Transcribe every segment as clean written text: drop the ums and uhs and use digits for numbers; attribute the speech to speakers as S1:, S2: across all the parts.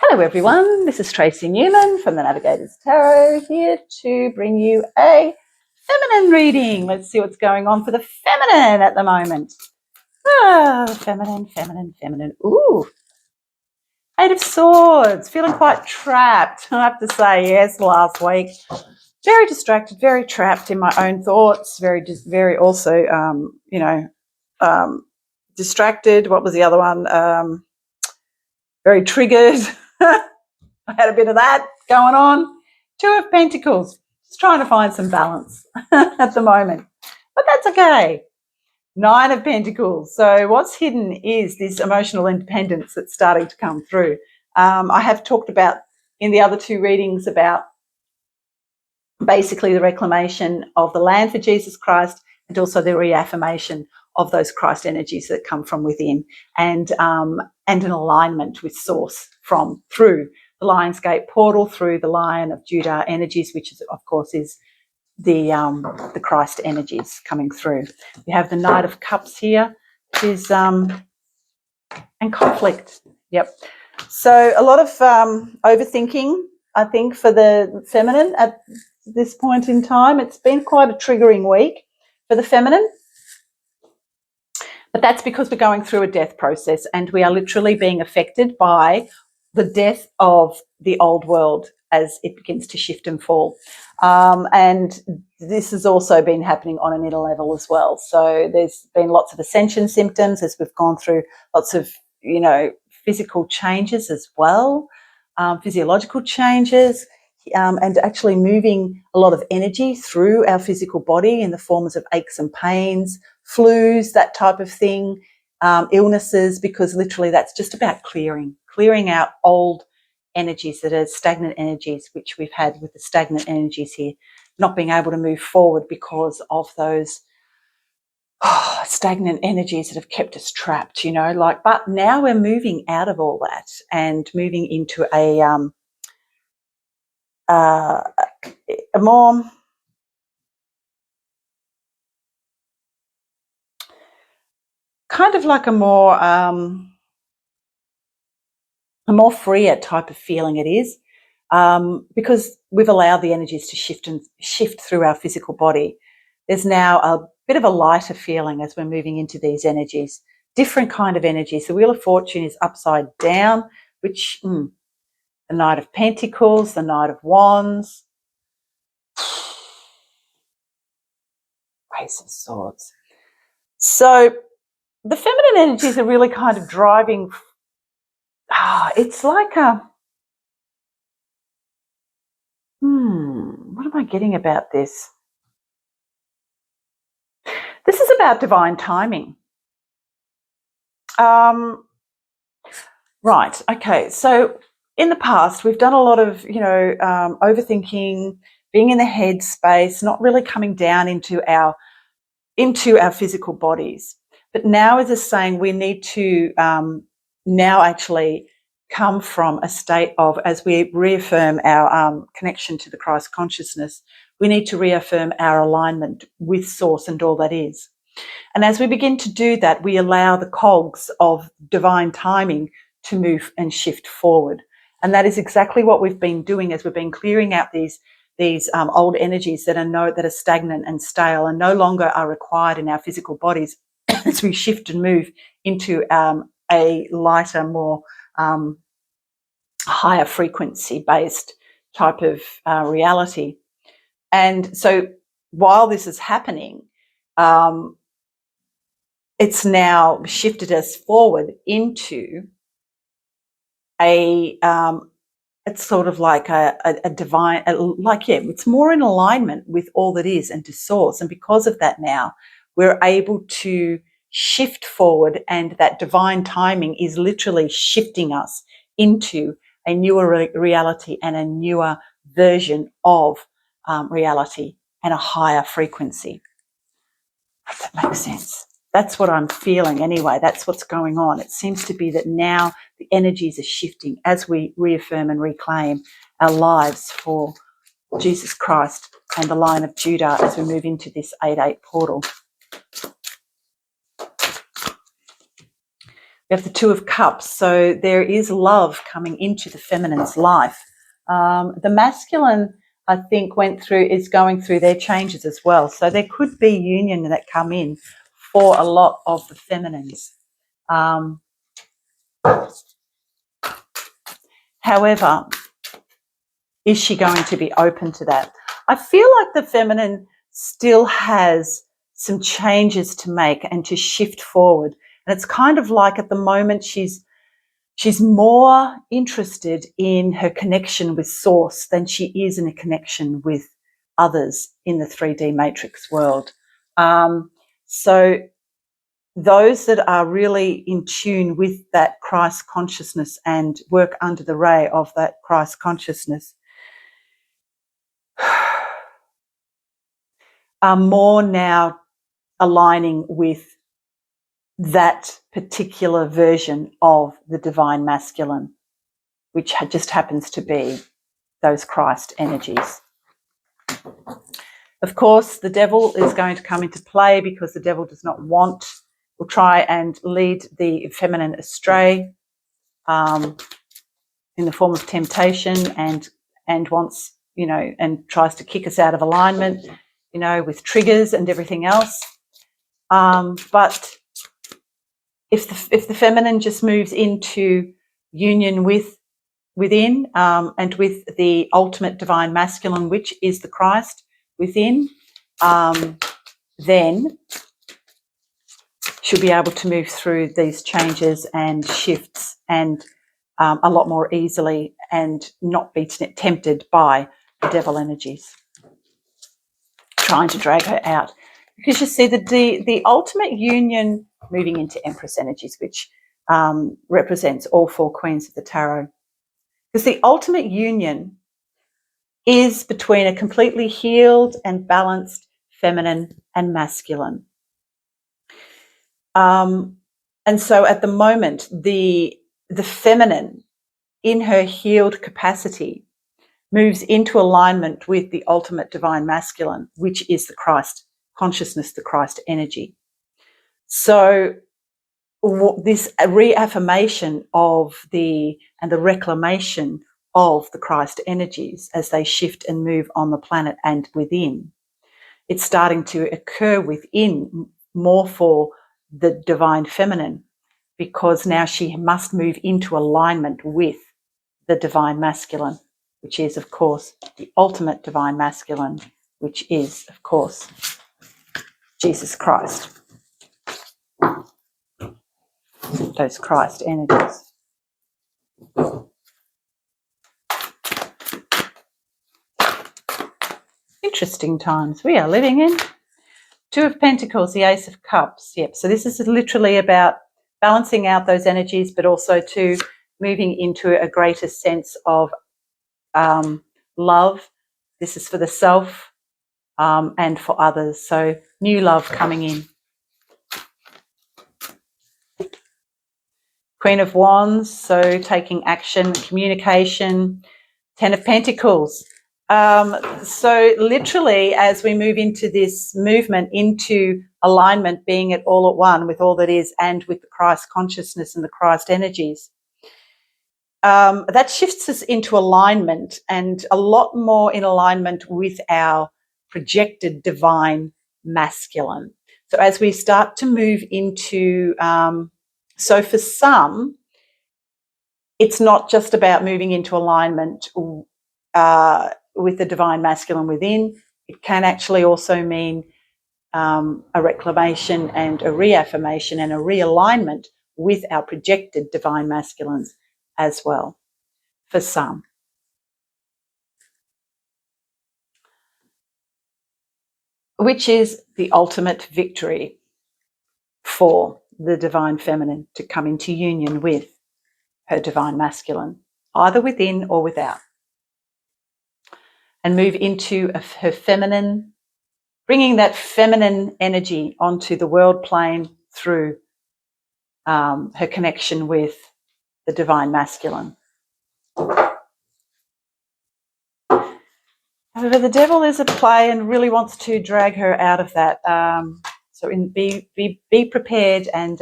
S1: Hello everyone, this is Tracy Newman from the Navigator's Tarot, here to bring you a feminine reading. Let's see what's going on for the feminine at the moment. Feminine. Ooh, Eight of Swords, feeling quite trapped, I have to say. Yes, last week. Very distracted, very trapped in my own thoughts, very also, distracted. What was the other one? Very triggered. I had a bit of that going on. Two of Pentacles, just trying to find some balance at the moment, but that's okay. Nine of Pentacles. So what's hidden is this emotional independence that's starting to come through. I have talked about in the other two readings about basically the reclamation of the land for Jesus Christ and also the reaffirmation of those Christ energies that come from within, and an alignment with Source through the Lion's Gate portal, through the Lion of Judah energies, which is, of course, is the Christ energies coming through. We have the Knight of Cups here, which is and conflict. Yep. So a lot of overthinking, I think, for the feminine at this point in time. It's been quite a triggering week for the feminine. But that's because we're going through a death process and we are literally being affected by the death of the old world as it begins to shift and fall. And this has also been happening on an inner level as well. So there's been lots of ascension symptoms as we've gone through lots of, physical changes as well, physiological changes, and actually moving a lot of energy through our physical body in the forms of aches and pains, flus, that type of thing, illnesses, because literally that's just about clearing out old energies that are stagnant energies, which we've had with the stagnant energies here, not being able to move forward because of those stagnant energies that have kept us trapped, but now we're moving out of all that and moving into a more kind of like a more freer type of feeling it is, because we've allowed the energies to shift through our physical body. There's now a bit of a lighter feeling as we're moving into these energies, different kind of energies. The Wheel of Fortune is upside down, which the Knight of Pentacles, the Knight of Wands, Ace of Swords. So the feminine energies are really kind of driving. It's like what am I getting about this? This is about divine timing. Right, okay. So in the past, we've done a lot of, overthinking, being in the head space, not really coming down into our physical bodies. But now, as it's saying, we need to now actually come from a state of, as we reaffirm our connection to the Christ consciousness, we need to reaffirm our alignment with Source and all that is. And as we begin to do that, we allow the cogs of divine timing to move and shift forward. And that is exactly what we've been doing as we've been clearing out these old energies that are stagnant and stale and no longer are required in our physical bodies as we shift and move into a lighter, more higher frequency based type of reality. And so while this is happening, it's now shifted us forward into it's sort of like a divine, it's more in alignment with all that is and to Source. And because of that now, we're able to shift forward, and that divine timing is literally shifting us into a newer reality and a newer version of reality and a higher frequency. If that makes sense. That's what I'm feeling anyway. That's what's going on. It seems to be that now the energies are shifting as we reaffirm and reclaim our lives for Jesus Christ and the Lion of Judah as we move into this 8/8 portal. We have the Two of Cups, so there is love coming into the feminine's life. The masculine, I think, is going through their changes as well. So there could be union that come in for a lot of the feminines. However, is she going to be open to that? I feel like the feminine still has some changes to make and to shift forward. And it's kind of like at the moment she's more interested in her connection with source than she is in a connection with others in the 3D matrix world. So those that are really in tune with that Christ consciousness and work under the ray of that Christ consciousness are more now aligning with that particular version of the divine masculine, which just happens to be those Christ energies. Of course, the devil is going to come into play because the devil does not will try and lead the feminine astray in the form of temptation and wants, and tries to kick us out of alignment, with triggers and everything else. But if the feminine just moves into union within and with the ultimate divine masculine, which is the Christ within, then she'll be able to move through these changes and shifts and a lot more easily and not be tempted by the devil energies trying to drag her out. Because you see the ultimate union moving into Empress energies, which represents all four queens of the tarot. Because the ultimate union is between a completely healed and balanced feminine and masculine. And so at the moment, the feminine in her healed capacity moves into alignment with the ultimate divine masculine, which is the Christ consciousness, the Christ energy. So this reaffirmation of the reclamation of the Christ energies as they shift and move on the planet and within, it's starting to occur within more for the divine feminine, because now she must move into alignment with the divine masculine, which is, of course, the ultimate divine masculine, which is, of course, Jesus Christ. Those Christ energies. Interesting times we are living in. Two of Pentacles, the Ace of Cups. Yep, so this is literally about balancing out those energies, but also to moving into a greater sense of love. This is for the self and for others. So new love coming in. Queen of Wands, so taking action, communication. Ten of Pentacles. So literally, as we move into this movement, into alignment, being it all at one with all that is and with the Christ consciousness and the Christ energies, that shifts us into alignment, and a lot more in alignment with our projected divine masculine. So as we start to move into, so for some, it's not just about moving into alignment with the divine masculine within. It can actually also mean a reclamation and a reaffirmation and a realignment with our projected divine masculines as well, for some. Which is the ultimate victory for the divine feminine, to come into union with her divine masculine, either within or without, and move into her feminine, bringing that feminine energy onto the world plane through her connection with the divine masculine. However, the devil is at play and really wants to drag her out of that. So be prepared and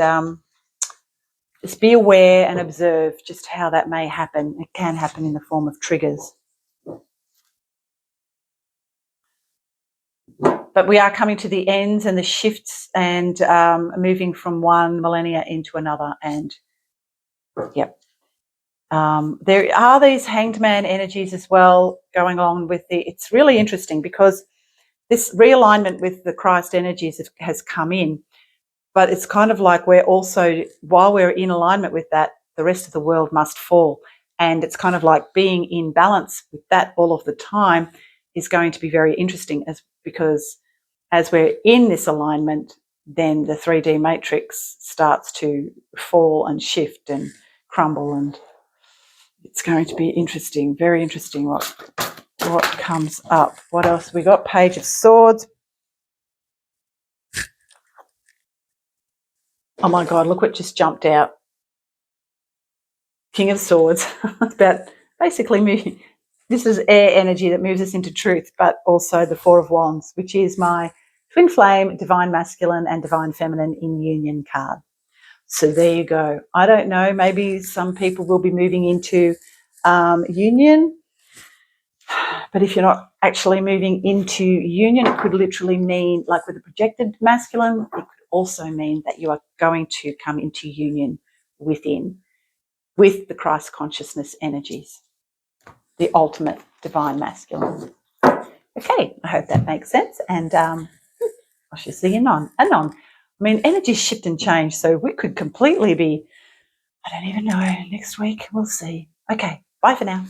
S1: Just be aware and observe just how that may happen. It can happen in the form of triggers. But we are coming to the ends and the shifts and moving from one millennia into another. And, yep. There are these hanged man energies as well going on with it's really interesting because this realignment with the Christ energies has come in, but it's kind of like we're also, while we're in alignment with that, the rest of the world must fall. And it's kind of like being in balance with that all of the time is going to be very interesting because as we're in this alignment, then the 3D matrix starts to fall and shift and crumble, and it's going to be interesting, very interesting what comes up. What else? We got Page of Swords. Oh my God, look what just jumped out. King of Swords. It's about basically moving. This is air energy that moves us into truth, but also the Four of Wands, which is my twin flame, divine masculine and divine feminine in union card. So there you go. I don't know, maybe some people will be moving into union, but if you're not actually moving into union, it could literally mean, like with the projected masculine, it could also mean that you are going to come into union with the Christ consciousness energies, the ultimate divine masculine. Okay, I hope that makes sense. And I shall see you anon. I mean, energies shift and change, so we could completely be, I don't even know, next week. We'll see. Okay, bye for now.